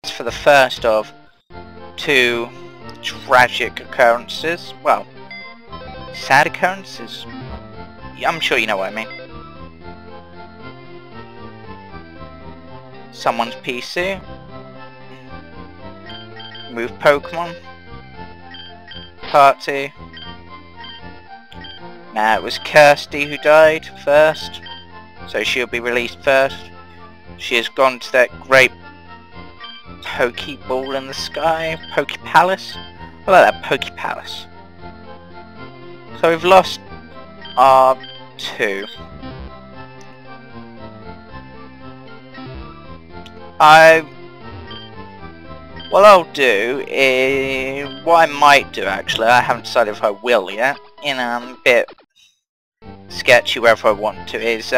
for the first of two tragic occurrences. Well, sad occurrences? I'm sure you know what I mean. Someone's PC. Move Pokemon. Party. Now it was Kirsty who died first, so she'll be released first. She has gone to that great Pokeball in the sky, Poke Palace. I like that, Poke Palace. So we've lost our two. What I'll do is, what I might do actually, I haven't decided if I will yet, a bit sketchy whether I want to, is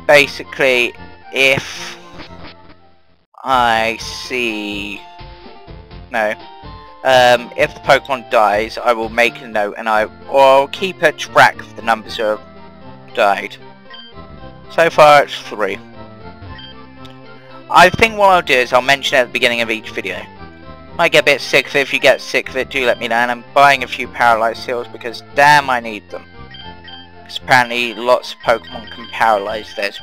basically if I see, if the Pokemon dies, I will make a note and I'll keep a track of the numbers who have died. So far it's 3. I think what I'll do is I'll mention it at the beginning of each video. Might get a bit sick of it. If you get sick of it, do let me know. And I'm buying a few paralyzed seals because damn I need them. Because apparently lots of Pokemon can paralyze. There's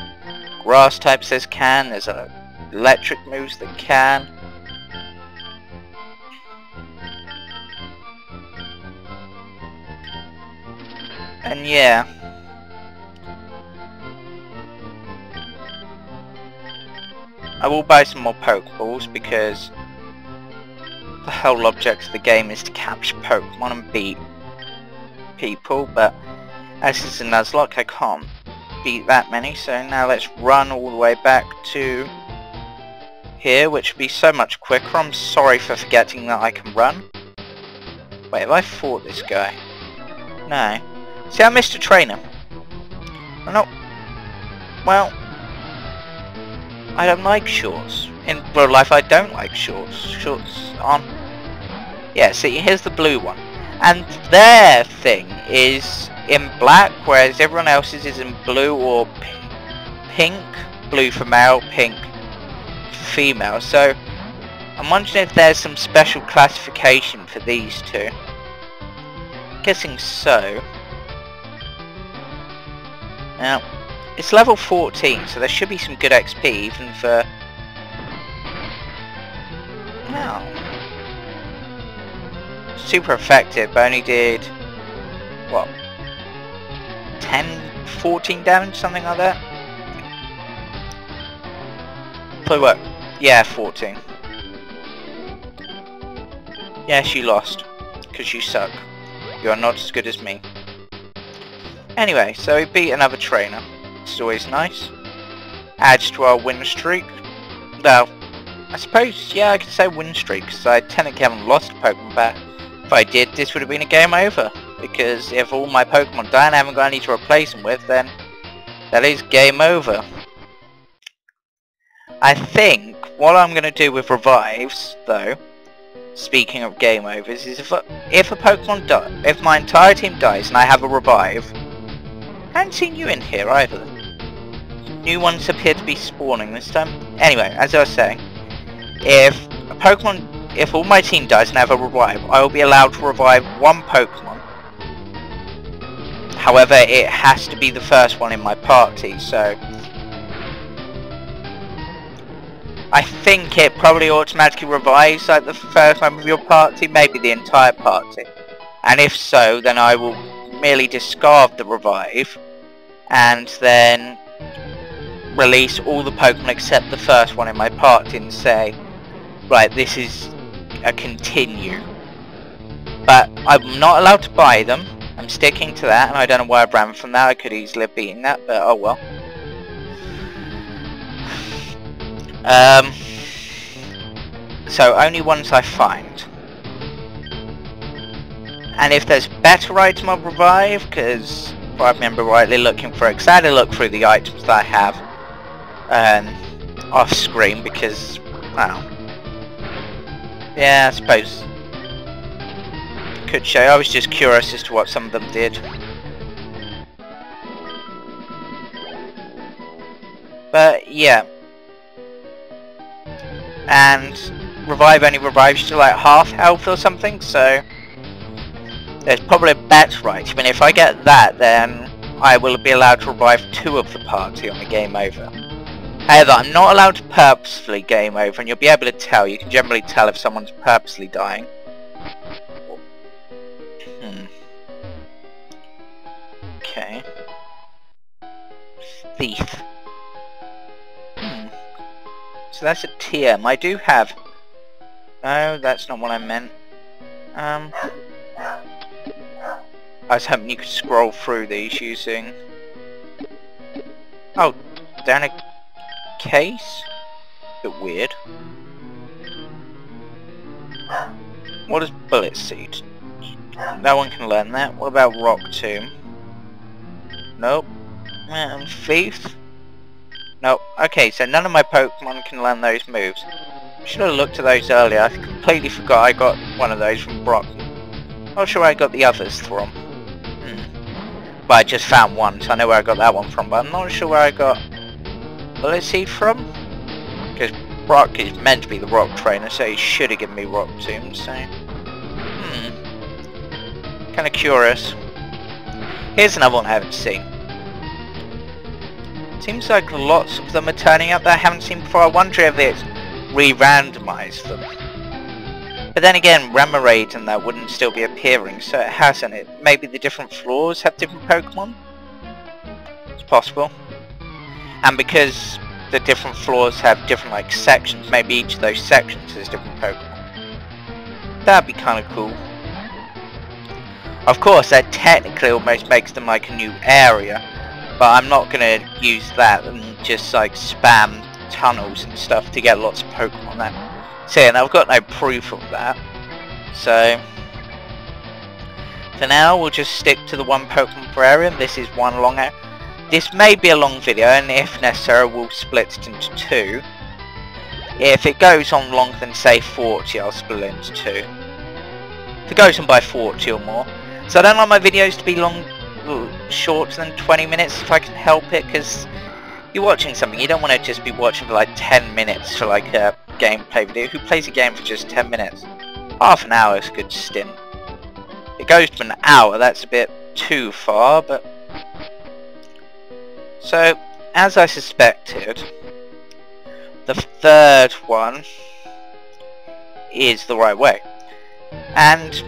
grass types that can, there's electric moves that can. And yeah. I will buy some more Pokeballs because the whole object of the game is to capture Pokemon and beat people, but as it's a Nuzlocke I can't beat that many, so now let's run all the way back to here, which would be so much quicker. I'm sorry for forgetting that I can run. Wait, have I fought this guy? No. See, I missed a trainer. I'm not... Well... I don't like shorts. In real life I don't like shorts. Shorts aren't... Yeah, see, here's the blue one. And their thing is in black, whereas everyone else's is in blue or pink. Blue for male, pink for female. So, I'm wondering if there's some special classification for these two. Guessing so. Now, it's level 14, so there should be some good XP even for... No. Super effective, but only did... What? 10, 14 damage, something like that? Play work. Yeah, 14. Yes, you lost. Because you suck. You are not as good as me. Anyway, so we beat another trainer. It's always nice. Adds to our win streak. Well, I suppose, yeah, I could say win streak, because I technically haven't lost a Pokemon back. If I did, this would have been a game over. Because if all my Pokemon die and I haven't got any to replace them with, then that is game over. I think what I'm going to do with revives, though, speaking of game overs, is if a Pokemon dies, if my entire team dies and I have a revive, I haven't seen you in here either. New ones appear to be spawning this time. Anyway, as I was saying, if all my team dies and I have a revive, I will be allowed to revive one Pokemon. However, it has to be the first one in my party, so... I think it probably automatically revives like the first member of your party, maybe the entire party. And if so, then I will merely discard the revive and then release all the Pokemon except the first one in my party and say, right, this is a continue. But I'm not allowed to buy them. I'm sticking to that, and I don't know why I ran from that. I could easily have beaten that, but oh well. So only ones I find. And if there's better item I'll revive, because if I remember rightly looking for it, because I had to look through the items that I have off screen, because, well, yeah, I suppose could show. I was just curious as to what some of them did. But yeah. and revive only revives you to like half health or something, so there's probably a better item, and if I get that then I will be allowed to revive 2 of the party on the game over. However, I'm not allowed to purposefully game over, and you'll be able to tell. You can generally tell if someone's purposely dying. Okay. Thief. So that's a TM. I do have... No, that's not what I meant. I was hoping you could scroll through these using... Oh, down a case? Bit weird. What is bullet seed? No one can learn that. What about rock tomb? Nope. And thief? Nope. Okay, so none of my Pokemon can learn those moves. Should have looked at those earlier. I completely forgot I got one of those from Brock. Not sure where I got the others from. But I just found one, so I know where I got that one from, but I'm not sure where I got Bullet Seed from. Because Brock is meant to be the rock trainer, so he should have given me rock tombs, so... Kinda curious. Here's another one I haven't seen. Seems like lots of them are turning up that I haven't seen before. I wonder if it's re-randomized them. But then again, Randomized and that wouldn't still be appearing, so it hasn't. Maybe the different floors have different Pokemon? It's possible. And because the different floors have different like sections, maybe each of those sections has different Pokemon. That'd be kind of cool. Of course, that technically almost makes them like a new area, but I'm not going to use that and just like spam tunnels and stuff to get lots of Pokemon there. See, and I've got no proof of that, so for now we'll just stick to the 1 Pokemon per area. This is one long area. This may be a long video, and if necessary we'll split it into 2. If it goes on longer than say 40, I'll split it into 2. If it goes on by 40 or more. So I don't like my videos to be shorter than 20 minutes if I can help it, because you're watching something, you don't want to just be watching for like 10 minutes for like a gameplay video. Who plays a game for just 10 minutes? Half an hour is a good stint. It goes to an hour, that's a bit too far, but... So, as I suspected, the 3rd one is the right way. And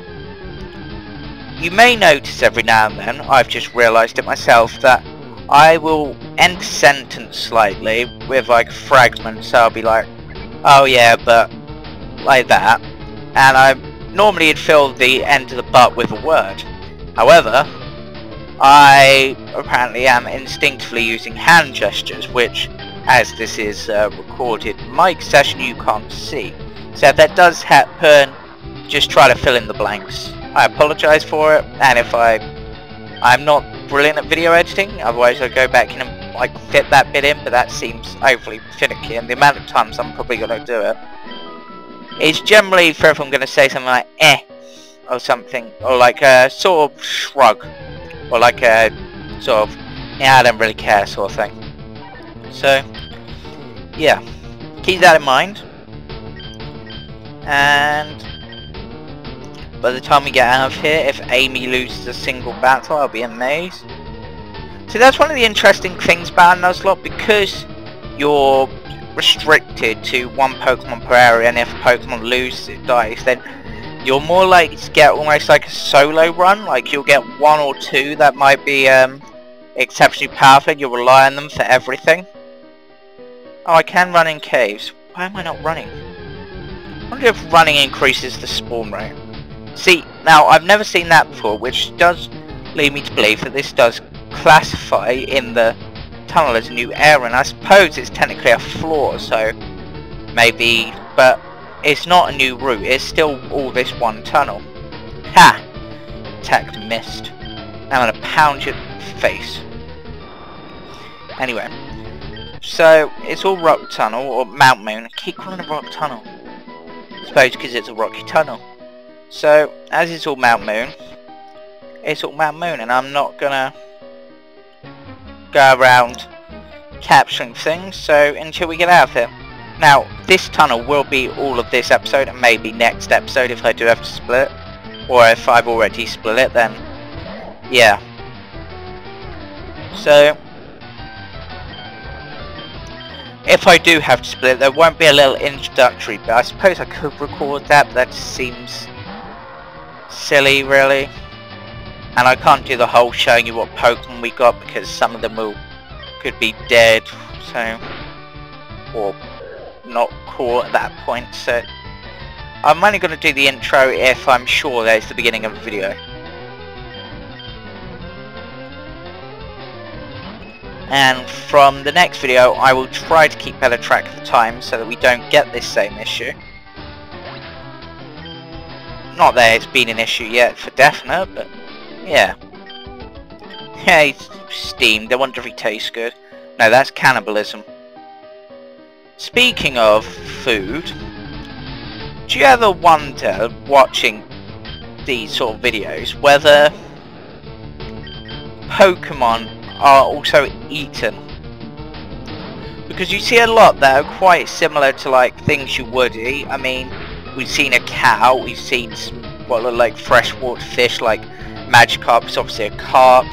you may notice every now and then, I've just realised it myself, that I will end a sentence slightly with like fragments, so I'll be like, oh yeah, but like that, and I normally would fill the end of the but with a word. However, I apparently am instinctively using hand gestures, which, as this is a recorded mic session, you can't see. So if that does happen, just try to fill in the blanks. I apologise for it, and if I'm not brilliant at video editing, otherwise I'll go back in and like fit that bit in, but that seems overly finicky, and the amount of times I'm probably going to do it is generally for if I'm going to say something like eh or something, or like a sort of shrug, or like a sort of yeah, I don't really care sort of thing. So yeah, keep that in mind, and by the time we get out of here, if Amy loses a single battle, I'll be amazed. So that's one of the interesting things about Nuzlocke, because you're restricted to 1 Pokemon per area, and if a Pokemon loses, it dies, then you're more likely to get almost like a solo run. Like you'll get 1 or 2 that might be exceptionally powerful, you'll rely on them for everything. Oh, I can run in caves. Why am I not running? I wonder if running increases the spawn rate. See, now I've never seen that before, which does lead me to believe that this does classify in the tunnel as a new area, and I suppose it's technically a floor, so maybe, but it's not a new route, it's still all this one tunnel. Ha! Attack missed. Now I'm gonna pound your face. Anyway, so it's all rock tunnel, or Mount Moon. I keep calling it rock tunnel. I suppose because it's a rocky tunnel. So, as it's all Mount Moon, it's all Mount Moon, and I'm not gonna go around capturing things, so until we get out of here. Now, this tunnel will be all of this episode and maybe next episode if I do have to split it. Or if I've already split it, then yeah. So, if I do have to split it, there won't be a little introductory bit. I suppose I could record that, but that seems silly, really. And I can't do the whole showing you what Pokemon we got because some of them could be dead, so, or not caught at that point. So I'm only going to do the intro if I'm sure that it's the beginning of a video. And from the next video I will try to keep better track of the time so that we don't get this same issue. Not that it's been an issue yet for definite, but yeah. Hey, steamed. I wonder if he tastes good. No, that's cannibalism. Speaking of food, do you ever wonder, watching these sort of videos, whether Pokemon are also eaten? Because you see a lot that are quite similar to like things you would eat. I mean, we've seen a cow, we've seen some what look like freshwater fish like Magikarp. It's obviously a carp.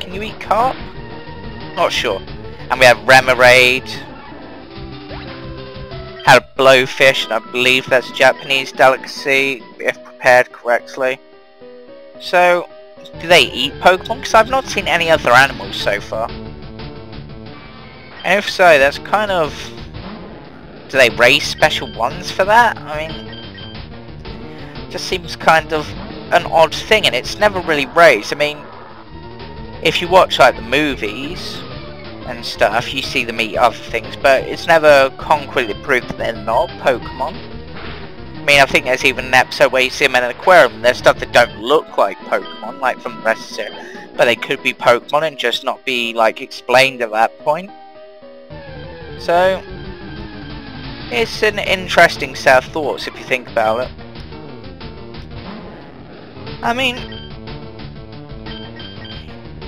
Can you eat carp? Not sure. And we have Remoraid. Had a blowfish, and I believe that's a Japanese delicacy if prepared correctly. So, do they eat Pokemon? Because I've not seen any other animals so far. And if so, that's kind of... Do they raise special ones for that? I mean... Just seems kind of an odd thing, and it's never really raised. I mean, if you watch like the movies and stuff, you see them eat other things, but it's never concretely proved that they're not Pokemon. I mean, I think there's even an episode where you see them in an aquarium and there's stuff that don't look like Pokemon, like from the rest of the series, but they could be Pokemon and just not be like explained at that point. So it's an interesting set of thoughts if you think about it. I mean,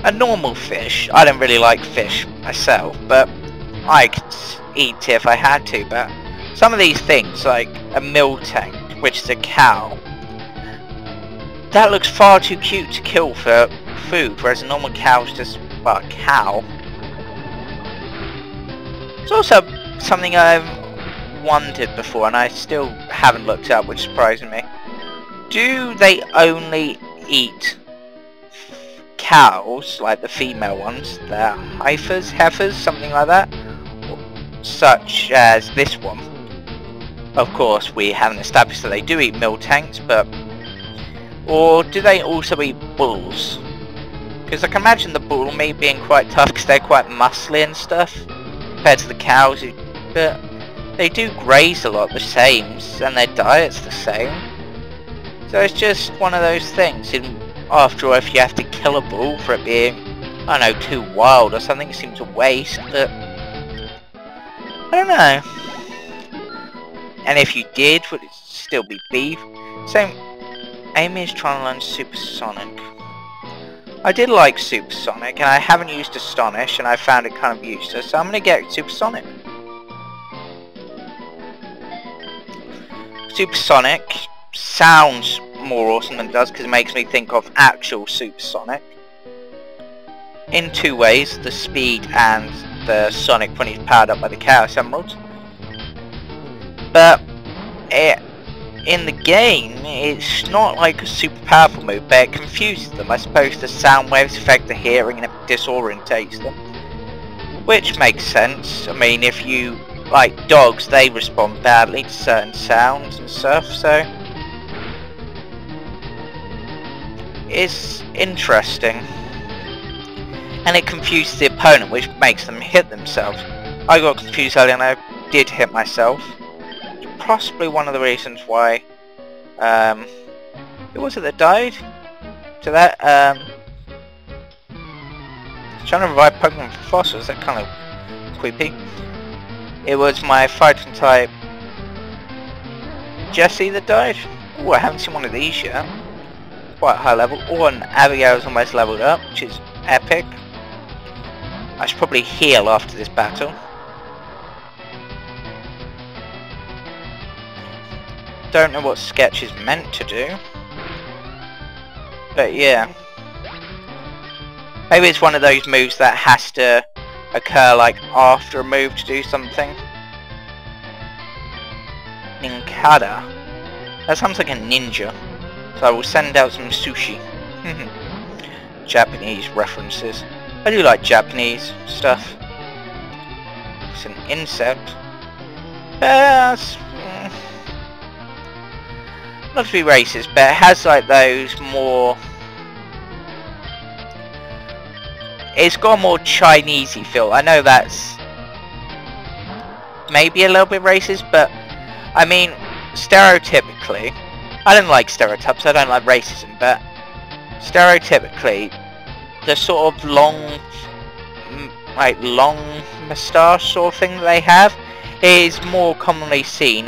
a normal fish, I don't really like fish myself, but I could eat it if I had to. But some of these things, like a Miltank, which is a cow, that looks far too cute to kill for food, whereas a normal cow is just, well, a cow. It's also something I've wondered before, and I still haven't looked up, which surprises me. Do they only eat cows, like the female ones, they're heifers, something like that, such as this one? Of course, we haven't established that they do eat Miltanks, but... Or do they also eat bulls? Because I can imagine the bull meat being quite tough, because they're quite muscly and stuff, compared to the cows, but they do graze a lot the same, and their diet's the same. So it's just one of those things. After all, if you have to kill a bull for it being, I don't know, too wild or something, it seems a waste, but I don't know. And if you did, would it still be beef? So, Amy is trying to learn Supersonic. I did like Supersonic, and I haven't used Astonish, and I found it kind of useless, so I'm going to get Supersonic. Supersonic sounds more awesome than it does because it makes me think of actual Supersonic in two ways: the speed and the Sonic when he's powered up by the Chaos Emeralds. But in the game it's not like a super powerful move, but it confuses them. I suppose the sound waves affect the hearing and it disorientates them, which makes sense. I mean, if you like dogs, they respond badly to certain sounds and stuff, so it's interesting. And it confuses the opponent, which makes them hit themselves. I got confused earlier and I did hit myself. Possibly one of the reasons why who was it that died to that? Trying to revive Pokemon from fossils, that kind of creepy. It was my fighting type Jessie that died. Oh, I haven't seen one of these yet. Quite high level. Oh, and Abigail's almost leveled up, which is epic. I should probably heal after this battle. Don't know what Sketch is meant to do. But yeah. Maybe it's one of those moves that has to occur like after a move to do something. Ninkada. That sounds like a ninja. So I will send out some sushi. Japanese references. I do like Japanese stuff. It's an insect. Not to be racist, but it has like those more... It's got a more Chinesey feel. I know that's maybe a little bit racist, but I mean, stereotypically, I don't like stereotypes, I don't like racism, but stereotypically, the sort of long moustache sort of thing that they have is more commonly seen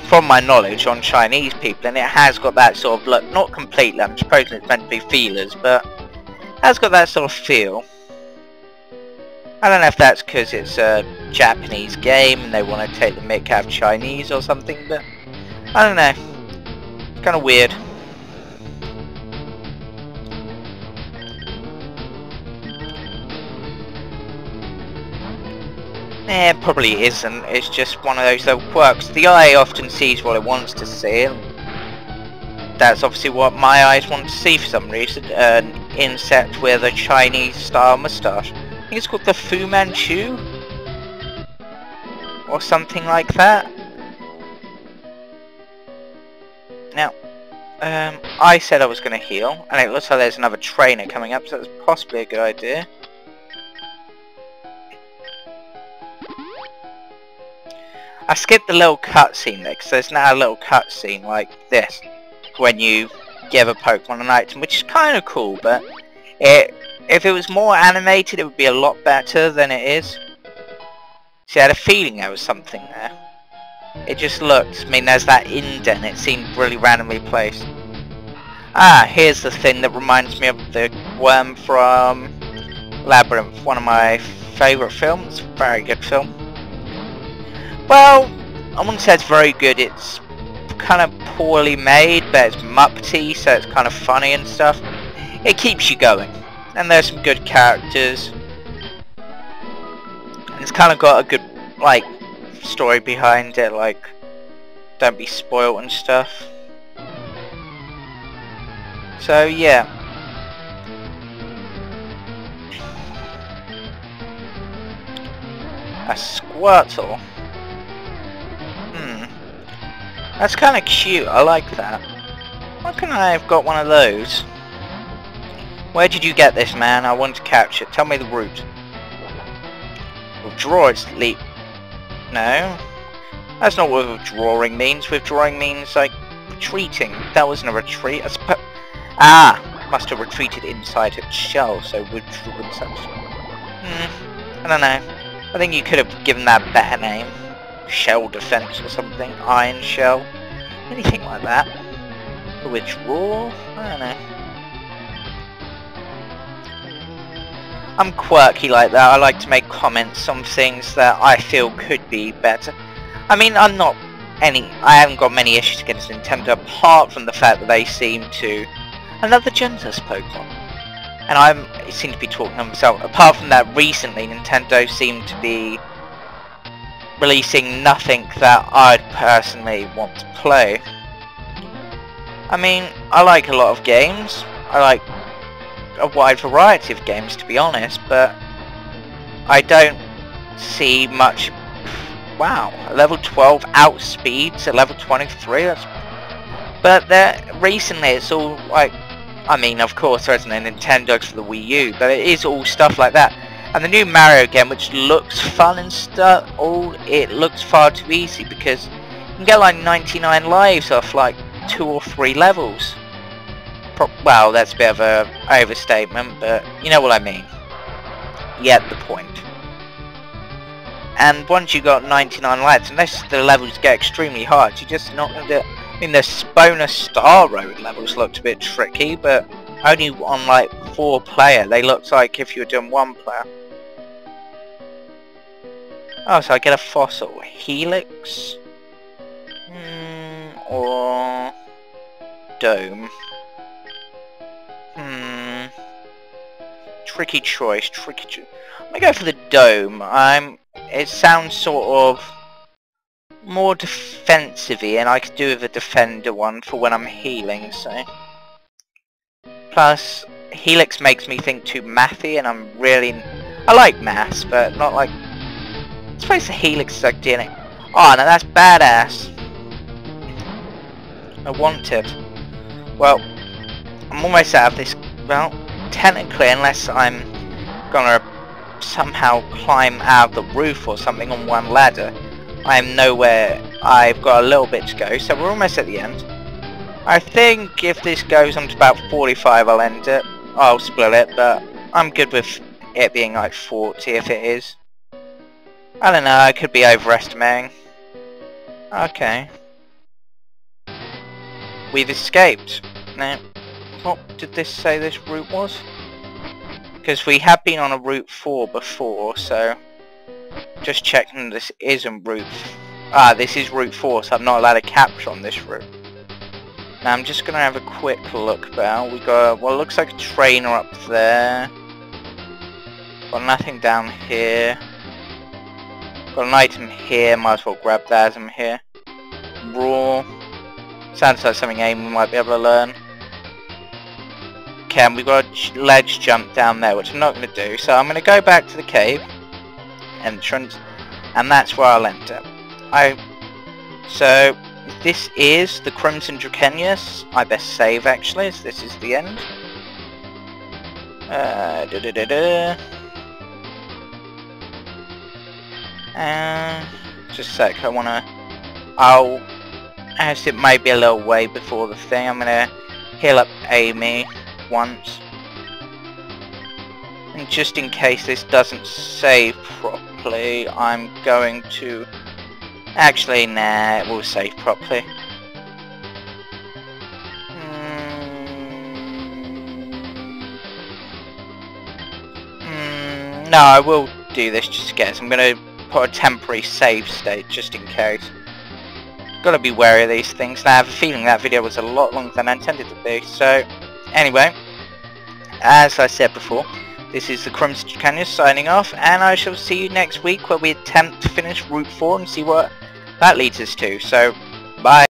from my knowledge on Chinese people, and it has got that sort of look, not completely, I'm supposing it's meant to be feelers, but it has got that sort of feel. I don't know if that's because it's a Japanese game and they want to take the mick out of Chinese or something, but I don't know. It's kind of weird. It probably isn't, it's just one of those little quirks. The eye often sees what it wants to see, and that's obviously what my eyes want to see for some reason. An insect with a Chinese style moustache. I think it's called the Fu Manchu? Or something like that. Now, I said I was going to heal, and it looks like there's another trainer coming up, so that's possibly a good idea. I skipped the little cutscene there, because there's now a little cutscene like this when you give a Pokemon an item, which is kind of cool, but if it was more animated it would be a lot better than it is. See, I had a feeling there was something there. It just looked, I mean, there's that indent, it seemed really randomly placed. Ah, here's the thing that reminds me of the worm from Labyrinth, one of my favourite films, very good film. Well, I wouldn't say it's very good, it's kind of poorly made, but it's Muppety, so it's kind of funny and stuff. It keeps you going, and there's some good characters. And it's kind of got a good, like, story behind it, like, don't be spoiled and stuff. So, yeah. A Squirtle. That's kind of cute, I like that. Why couldn't I have got one of those? Where did you get this, man? I want to catch it. Tell me the route. Withdraw its leap. No. That's not what withdrawing means. Withdrawing means, like, retreating. That wasn't a retreat. Must have retreated inside its shell, so withdrew inside. I don't know. I think you could have given that a better name. Shell defense or something, iron shell, anything like that. Withdraw? I don't know. I'm quirky like that. I like to make comments on things that I feel could be better. I mean, I haven't got many issues against Nintendo apart from the fact that they seem to another Genesis Pokemon. And I seem to be talking to myself. Apart from that, recently Nintendo seemed to be releasing nothing that I'd personally want to play. I mean, I like a lot of games. I like a wide variety of games, to be honest, but I don't see much. Wow, level 12 outspeeds a level 23. But recently it's all like, I mean, of course there isn't a Nintendo for the Wii U, but it is all stuff like that. And the new Mario game, which looks fun and stuff, it looks far too easy because you can get like 99 lives off like 2 or 3 levels. Well, that's a bit of a overstatement, but you know what I mean. You get the point. And once you got 99 lives, unless the levels get extremely hard, you're just not going to do it. I mean, the bonus Star Road levels looked a bit tricky, but only on like 4 player. They looked like if you were doing 1 player. Oh, so I get a fossil. Helix? Or dome? Tricky choice, I'm gonna go for the dome. It sounds sort of more defensive-y, and I could do with a defender one for when I'm healing, so. Plus, Helix makes me think too mathy, and I like maths, but not like... I suppose the Helix is like DNA. Oh, no, that's badass. I want it. Well, I'm almost out of this. Well, technically, unless I'm gonna somehow climb out of the roof or something on one ladder, I am nowhere. I've got a little bit to go, so we're almost at the end. I think if this goes on to about 45, I'll end it. I'll split it, but I'm good with it being like 40 if it is. I don't know, I could be overestimating. Okay. We've escaped. Now, what did this say this route was? Because we have been on a route 4 before, so... Just checking this isn't route... this is route 4, so I'm not allowed to capture on this route. Now I'm just going to have a quick look about. We got, well, looks like a trainer up there. Got nothing down here. Got an item here, might as well grab that as I'm here. Raw. Sounds like something Amy might be able to learn. Okay, and we've got a ledge jump down there, which I'm not going to do. So I'm going to go back to the cave entrance, and that's where I'll end it. So this is the Crimson Dracenius. I best save actually, as this is the end. Just a sec, as it might be a little way before the thing, I'm gonna heal up Amy once. And just in case this doesn't save properly, I'm going to... Actually, nah, it will save properly. No, I will do this just in case. I'm going to put a temporary save state just in case. Gotta be wary of these things. Now I have a feeling that video was a lot longer than I intended to be. So, anyway, as I said before, this is the Crimson Dracenius signing off, and I shall see you next week where we attempt to finish Route 4 and see what that leads us to. So, bye.